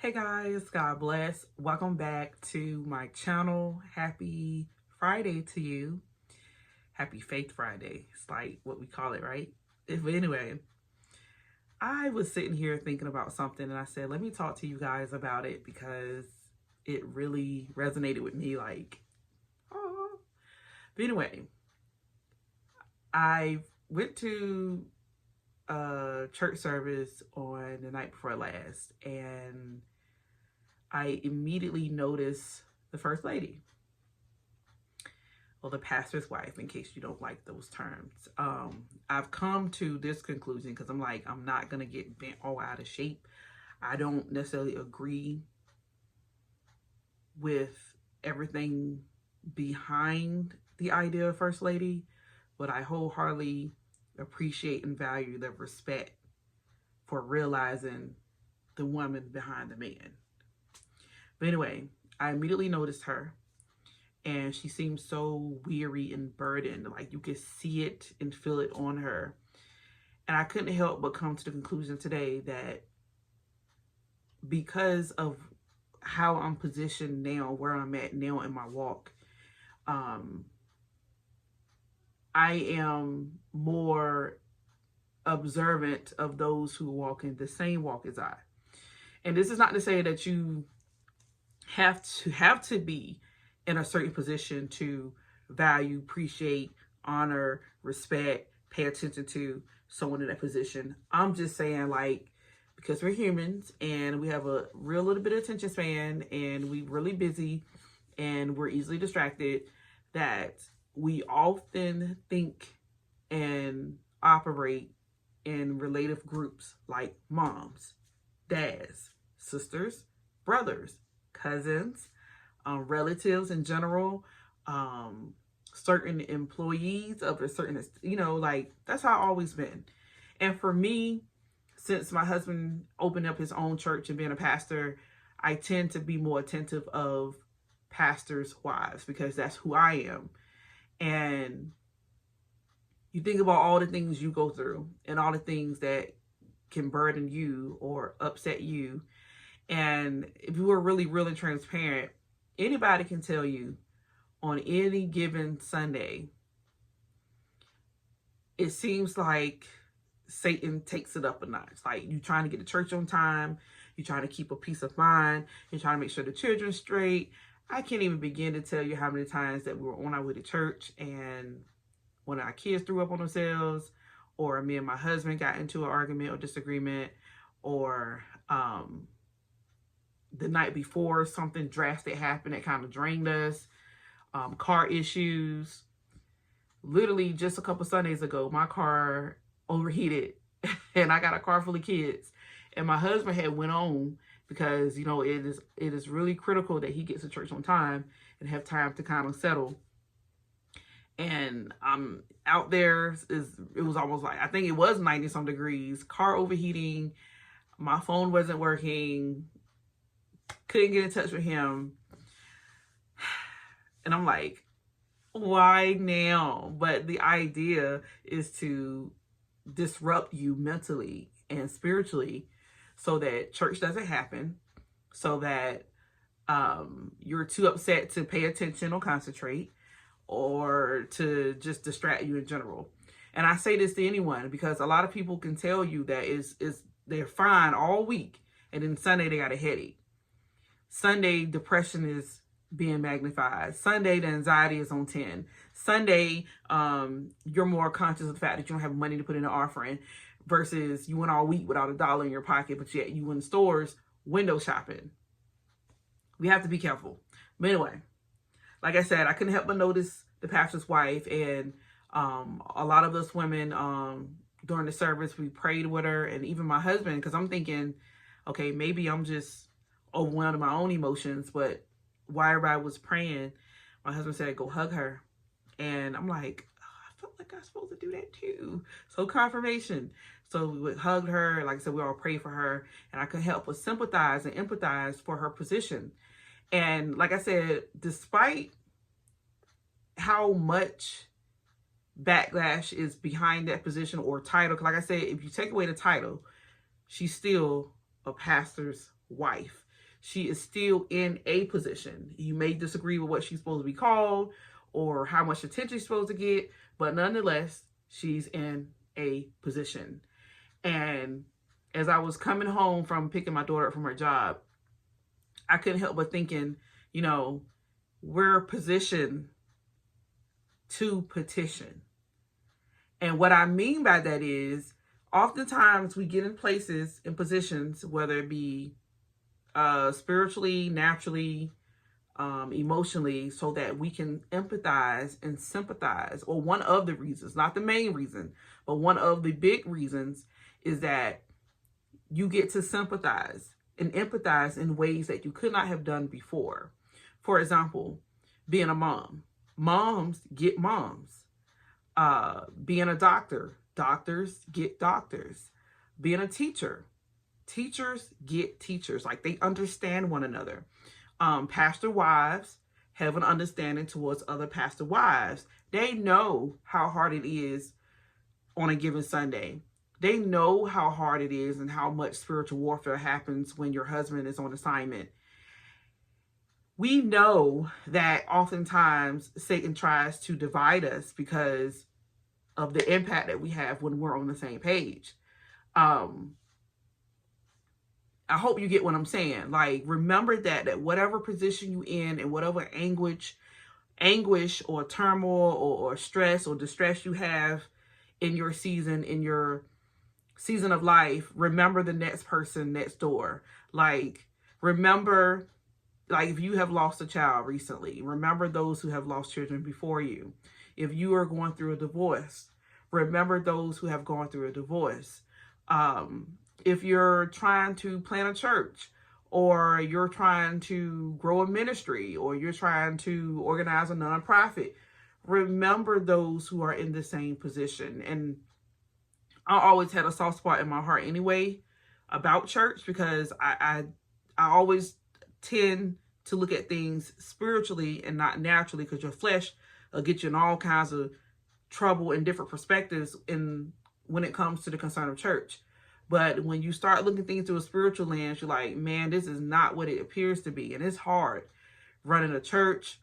Hey guys, God bless. Welcome back to my channel. Happy Friday to you. Happy Faith Friday. It's like what we call it, right? Anyway, I was sitting here thinking about something and I said, let me talk to you guys about it because it really resonated with me like, oh. But anyway, I went to a church service on the night before last and I immediately noticed the first lady, or the pastor's wife, in case you don't like those terms. I've come to this conclusion because I'm not going to get bent all out of shape. I don't necessarily agree with everything behind the idea of first lady, but I wholeheartedly appreciate and value the respect for realizing the woman behind the man. But anyway, I immediately noticed her and she seemed so weary and burdened. Like you could see it and feel it on her. And I couldn't help but come to the conclusion today that because of how I'm positioned now, where I'm at now in my walk, I am more observant of those who walk in the same walk as I. And this is not to say that you have to be in a certain position to value, appreciate, honor, respect, pay attention to someone in that position. I'm just saying, like, because we're humans and we have a real little bit of attention span and we're really busy and we're easily distracted, that we often think and operate in relative groups like moms, dads, sisters, brothers, cousins, relatives in general, certain employees of a certain, like that's how I've always been. And for me, since my husband opened up his own church and being a pastor, I tend to be more attentive of pastors' wives because that's who I am. And you think about all the things you go through and all the things that can burden you or upset you. And if you were really, really transparent, anybody can tell you on any given Sunday, it seems like Satan takes it up a notch. Like you're trying to get to church on time. You're trying to keep a peace of mind. You're trying to make sure the children's straight. I can't even begin to tell you how many times that we were on our way to church and when our kids threw up on themselves, or me and my husband got into an argument or disagreement, or the night before something drastic happened that kind of drained us, car issues. Literally just a couple Sundays ago, my car overheated and I got a car full of kids and my husband had went on because, it is really critical that he gets to church on time and have time to kind of settle. And I'm out there, it was almost like, I think it was 90 some degrees, car overheating, my phone wasn't working, couldn't get in touch with him. And I'm like, why now? But the idea is to disrupt you mentally and spiritually so that church doesn't happen, so that you're too upset to pay attention or concentrate, or to just distract you in general. And I say this to anyone because a lot of people can tell you that they're fine all week and then Sunday they got a headache. Sunday, depression is being magnified. Sunday, the anxiety is on 10. Sunday, you're more conscious of the fact that you don't have money to put in an offering versus you went all week without $1 in your pocket, but yet you in stores window shopping. We have to be careful. But anyway, like I said, I couldn't help but notice the pastor's wife, and a lot of us women during the service, we prayed with her, and even my husband, because I'm thinking, okay, maybe I'm just overwhelmed in my own emotions, but while everybody was praying, my husband said, go hug her. And I'm like, oh, I felt like I was supposed to do that too. So confirmation. So we hugged her. Like I said, we all prayed for her, and I could help but sympathize and empathize for her position. And like I said, despite how much backlash is behind that position or title, because like I said, if you take away the title, she's still a pastor's wife. she is still in a position. You may disagree with what she's supposed to be called or how much attention she's supposed to get, but nonetheless, she's in a position. And as I was coming home from picking my daughter up from her job, I couldn't help but thinking, you know, we're positioned to petition. And what I mean by that is, oftentimes we get in places, in positions, whether it be spiritually, naturally, emotionally, so that we can empathize and sympathize. Or one of the reasons, not the main reason, but one of the big reasons is that you get to sympathize and empathize in ways that you could not have done before. For example, being a mom. Moms get moms. Being a doctor. Doctors get doctors. Being a teacher. Teachers get teachers. Like, they understand one another. Pastor wives have an understanding towards other pastor wives. They know how hard it is on a given Sunday. They know how hard it is and how much spiritual warfare happens when your husband is on assignment. We know that oftentimes Satan tries to divide us because of the impact that we have when we're on the same page. I hope you get what I'm saying. Like, remember that whatever position you in and whatever anguish or turmoil or stress or distress you have in your season of life, remember the next person next door. Like, remember, like, if you have lost a child recently, remember those who have lost children before you. If you are going through a divorce, remember those who have gone through a divorce. If you're trying to plant a church, or you're trying to grow a ministry, or you're trying to organize a nonprofit, remember those who are in the same position. And I always had a soft spot in my heart anyway about church, because I always tend to look at things spiritually and not naturally, because your flesh will get you in all kinds of trouble and different perspectives when it comes to the concern of church. But when you start looking things through a spiritual lens, you're like, man, this is not what it appears to be. And it's hard running a church,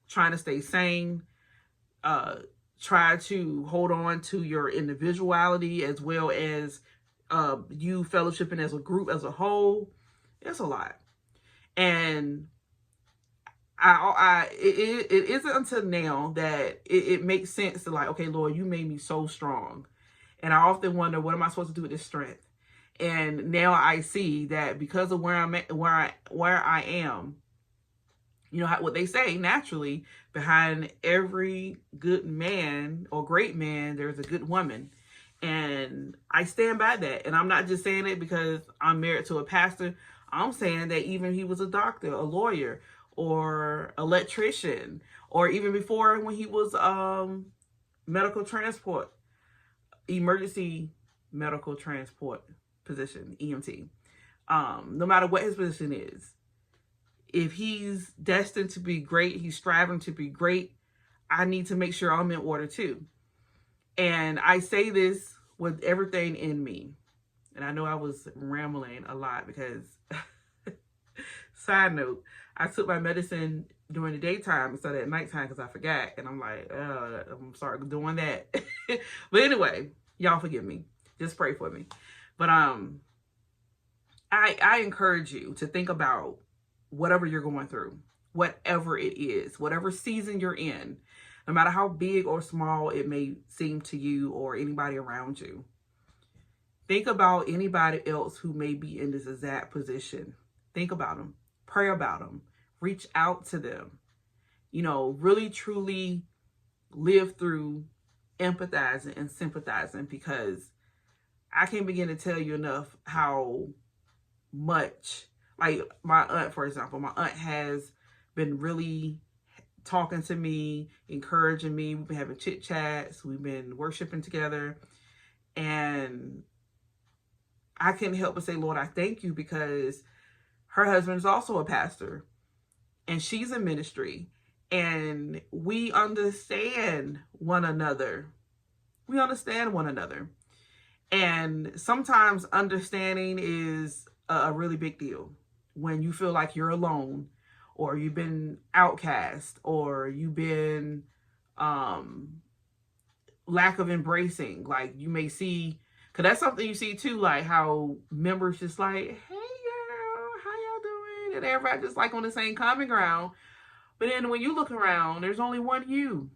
trying to stay sane, try to hold on to your individuality as well as you fellowshipping as a group as a whole. It's a lot. And it isn't until now that it makes sense to, like, okay, Lord, you made me so strong. And I often wonder, what am I supposed to do with this strength? And now I see that because of where I'm at, where I am, you know, what they say, naturally, behind every good man or great man, there's a good woman. And I stand by that. And I'm not just saying it because I'm married to a pastor. I'm saying that even he was a doctor, a lawyer, or electrician, or even before when he was medical transport, emergency medical transport position, EMT. No matter what his position is, if he's destined to be great, he's striving to be great, I need to make sure I'm in order too. And I say this with everything in me. And I know I was rambling a lot because, side note, I took my medicine during the daytime instead of at nighttime because I forgot. And I'm like, I'm sorry doing that. But anyway, y'all forgive me. Just pray for me. But I encourage you to think about whatever you're going through, whatever it is, whatever season you're in, no matter how big or small it may seem to you or anybody around you. Think about anybody else who may be in this exact position. Think about them. Pray about them. Reach out to them. You know, really, truly live through empathizing and sympathizing, because I can't begin to tell you enough how much, like my aunt, for example, my aunt has been really talking to me, encouraging me. We've been having chit chats. We've been worshiping together. And I can't help but say, Lord, I thank you, because her husband is also a pastor and she's in ministry, and we understand one another. We understand one another. And sometimes understanding is a really big deal. when you feel like you're alone, or you've been outcast, or you've been lack of embracing. Like you may see, because that's something you see too, like how members just like, hey girl, how y'all doing? And everybody just like on the same common ground. But then when you look around, there's only one you.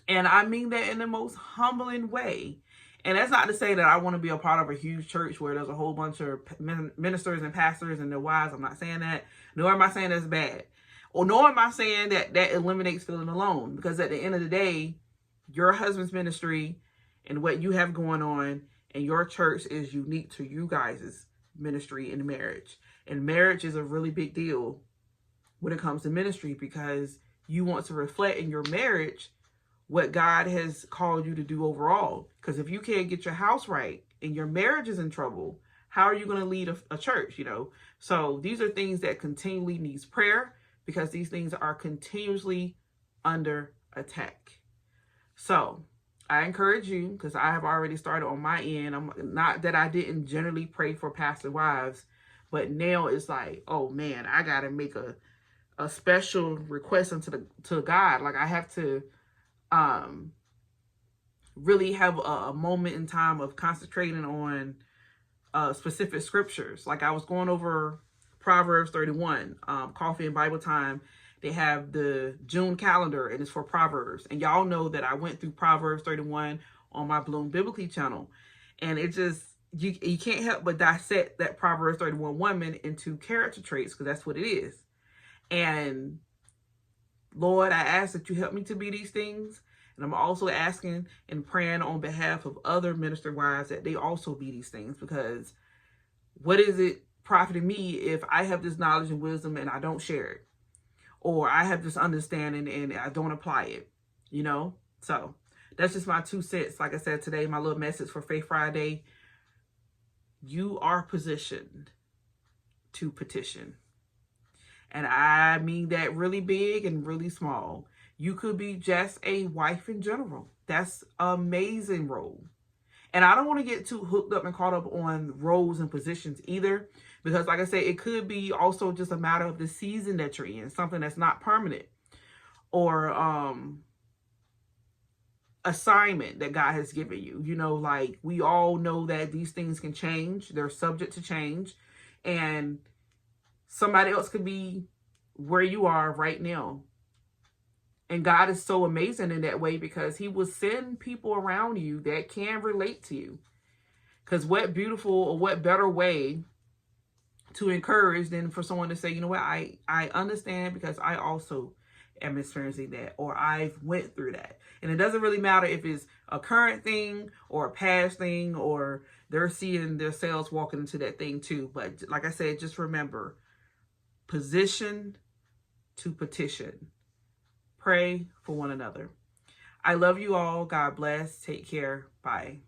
And I mean that in the most humbling way. And that's not to say that I want to be a part of a huge church where there's a whole bunch of ministers and pastors and their wives. I'm not saying that. Nor am I saying that's bad. Or nor am I saying that that eliminates feeling alone. Because at the end of the day, your husband's ministry and what you have going on and your church is unique to you guys' ministry and marriage. And marriage is a really big deal when it comes to ministry, because you want to reflect in your marriage what God has called you to do overall. Because if you can't get your house right and your marriage is in trouble, how are you going to lead a church, you know? So these are things that continually needs prayer, because these things are continuously under attack. So I encourage you, because I have already started on my end. I'm not that I didn't generally pray for pastor wives, but now it's like, oh man, I got to make a special request to God. Like I have to really have a moment in time of concentrating on specific scriptures. Like I was going over Proverbs 31, Coffee and Bible Time. They have the June calendar and it's for Proverbs. And y'all know that I went through Proverbs 31 on my Bloom Biblically channel. And it just, you can't help but dissect that Proverbs 31 woman into character traits, because that's what it is. And Lord, I ask that you help me to be these things. And I'm also asking and praying on behalf of other minister wives that they also be these things. Because what is it profiting me if I have this knowledge and wisdom and I don't share it? Or I have this understanding and I don't apply it, you know? So that's just my 2 cents. Like I said today, my little message for Faith Friday. You are positioned to petition. And I mean that really big and really small. You could be just a wife in general. That's an amazing role. And I don't want to get too hooked up and caught up on roles and positions either. Because like I said, it could be also just a matter of the season that you're in. Something that's not permanent. Or assignment that God has given you. You know, like we all know that these things can change. They're subject to change. And somebody else could be where you are right now. And God is so amazing in that way, because he will send people around you that can relate to you. Because what beautiful or what better way to encourage than for someone to say, you know what, I understand, because I also am experiencing that, or I've went through that. And it doesn't really matter if it's a current thing or a past thing, or they're seeing themselves walking into that thing too. But like I said, just remember, position to petition. Pray for one another. I love you all. God bless. Take care. Bye.